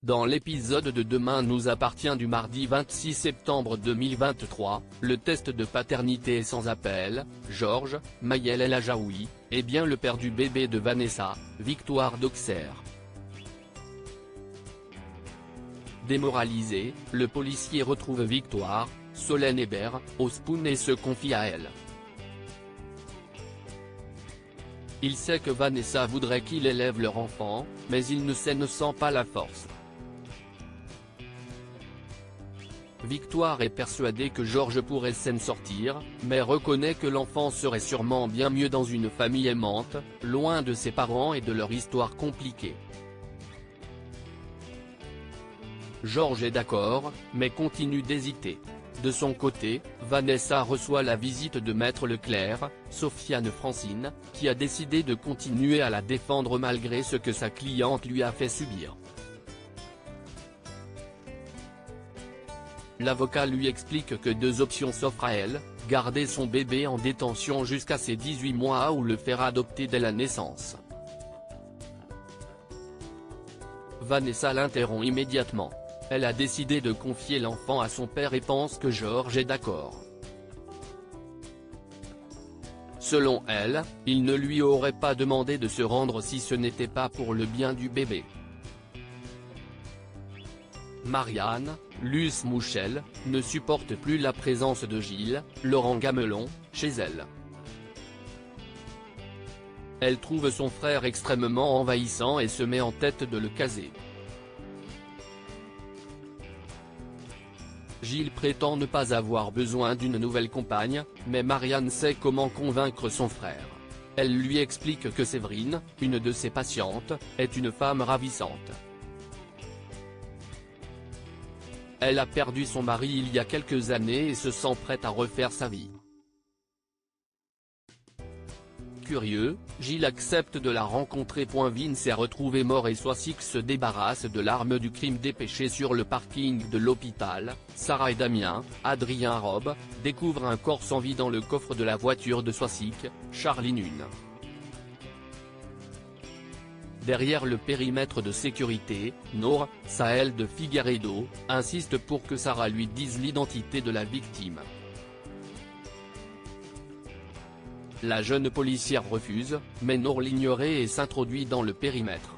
Dans l'épisode de Demain nous appartient du mardi 26 septembre 2023, le test de paternité est sans appel. Georges Mayel El Ajaoui est bien le père du bébé de Vanessa, Victoire d'Auxerre. Démoralisé, le policier retrouve Victoire, Solène Hébert, au Spoon et se confie à elle. Il sait que Vanessa voudrait qu'il élève leur enfant, mais il ne sent pas la force. Victoire est persuadée que Georges pourrait s'en sortir, mais reconnaît que l'enfant serait sûrement bien mieux dans une famille aimante, loin de ses parents et de leur histoire compliquée. Georges est d'accord, mais continue d'hésiter. De son côté, Vanessa reçoit la visite de Maître Leclerc, Sofiane Francine, qui a décidé de continuer à la défendre malgré ce que sa cliente lui a fait subir. L'avocat lui explique que deux options s'offrent à elle, garder son bébé en détention jusqu'à ses 18 mois ou le faire adopter dès la naissance. Vanessa l'interrompt immédiatement. Elle a décidé de confier l'enfant à son père et pense que Georges est d'accord. Selon elle, il ne lui aurait pas demandé de se rendre si ce n'était pas pour le bien du bébé. Marianne, Luce Mouchel, ne supporte plus la présence de Gilles, Laurent Gamelon, chez elle. Elle trouve son frère extrêmement envahissant et se met en tête de le caser. Gilles prétend ne pas avoir besoin d'une nouvelle compagne, mais Marianne sait comment convaincre son frère. Elle lui explique que Séverine, une de ses patientes, est une femme ravissante. Elle a perdu son mari il y a quelques années et se sent prête à refaire sa vie. Curieux, Gilles accepte de la rencontrer. Vince est retrouvé mort et Soisic se débarrasse de l'arme du crime dépêché sur le parking de l'hôpital. Sarah et Damien, Adrien Robe, découvrent un corps sans vie dans le coffre de la voiture de Soisic, Charlie Nune. Derrière le périmètre de sécurité, Nour, Sahel de Figueiredo, insiste pour que Sarah lui dise l'identité de la victime. La jeune policière refuse, mais Nour l'ignorait et s'introduit dans le périmètre.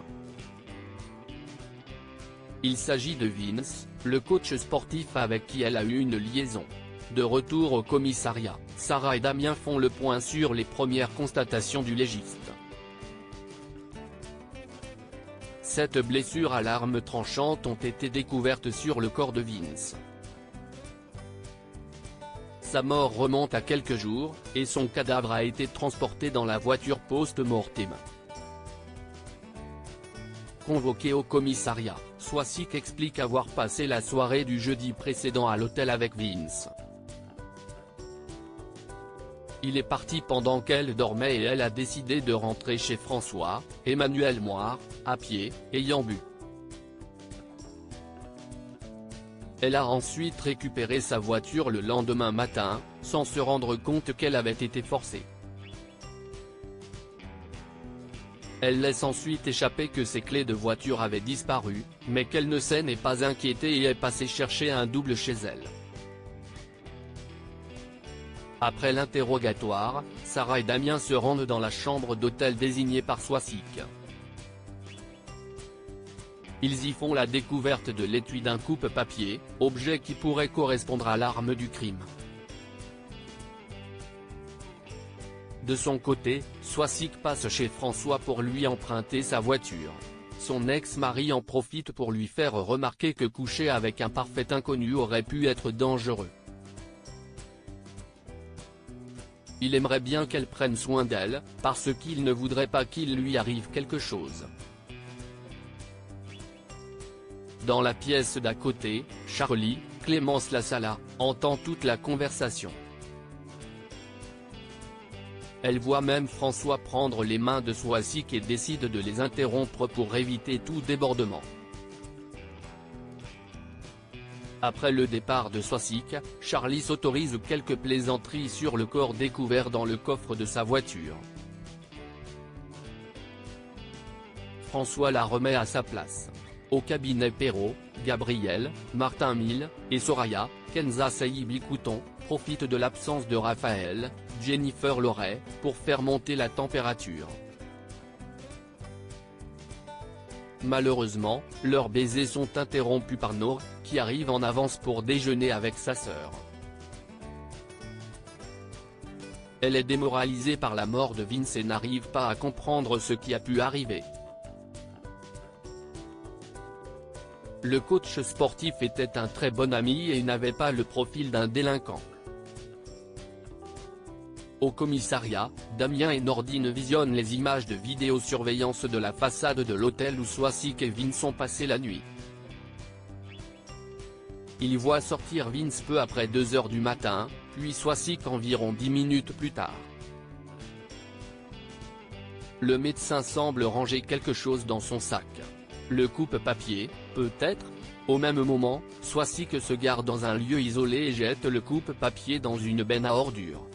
Il s'agit de Vince, le coach sportif avec qui elle a eu une liaison. De retour au commissariat, Sarah et Damien font le point sur les premières constatations du légiste. 7 blessures à l'arme tranchante ont été découvertes sur le corps de Vince. Sa mort remonte à quelques jours, et son cadavre a été transporté dans la voiture post-mortem. Convoqué au commissariat, Soisic explique avoir passé la soirée du jeudi précédent à l'hôtel avec Vince. Il est parti pendant qu'elle dormait et elle a décidé de rentrer chez François, Emmanuel Moire, à pied, ayant bu. Elle a ensuite récupéré sa voiture le lendemain matin, sans se rendre compte qu'elle avait été forcée. Elle laisse ensuite échapper que ses clés de voiture avaient disparu, mais qu'elle ne n'est pas inquiétée et est passée chercher un double chez elle. Après l'interrogatoire, Sarah et Damien se rendent dans la chambre d'hôtel désignée par Soisic. Ils y font la découverte de l'étui d'un coupe-papier, objet qui pourrait correspondre à l'arme du crime. De son côté, Soisic passe chez François pour lui emprunter sa voiture. Son ex-mari en profite pour lui faire remarquer que coucher avec un parfait inconnu aurait pu être dangereux. Il aimerait bien qu'elle prenne soin d'elle, parce qu'il ne voudrait pas qu'il lui arrive quelque chose. Dans la pièce d'à côté, Charlie, Clémence Lassala, entend toute la conversation. Elle voit même François prendre les mains de Soisic et décide de les interrompre pour éviter tout débordement. Après le départ de Soisic, Charlie s'autorise quelques plaisanteries sur le corps découvert dans le coffre de sa voiture. François la remet à sa place. Au cabinet Perrault, Gabriel, Martin Mille, et Soraya, Kenza Saïbi-Couton, profitent de l'absence de Raphaël, Jennifer Loret, pour faire monter la température. Malheureusement, leurs baisers sont interrompus par Nour, qui arrive en avance pour déjeuner avec sa sœur. Elle est démoralisée par la mort de Vince et n'arrive pas à comprendre ce qui a pu arriver. Le coach sportif était un très bon ami et n'avait pas le profil d'un délinquant. Au commissariat, Damien et Nordine visionnent les images de vidéosurveillance de la façade de l'hôtel où Swasik et Vince ont passé la nuit. Ils voient sortir Vince peu après 2 h du matin, puis Swasik environ 10 minutes plus tard. Le médecin semble ranger quelque chose dans son sac. Le coupe-papier, peut-être. Au même moment, Swasik se gare dans un lieu isolé et jette le coupe-papier dans une benne à ordures.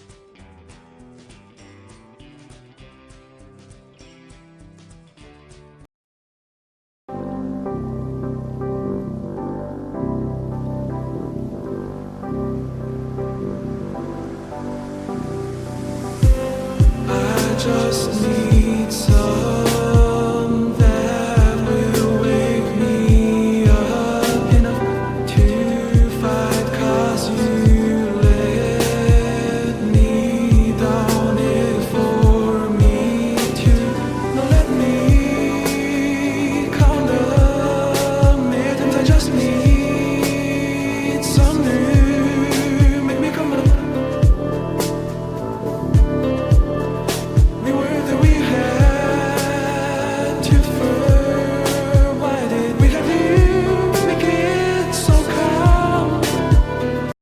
Just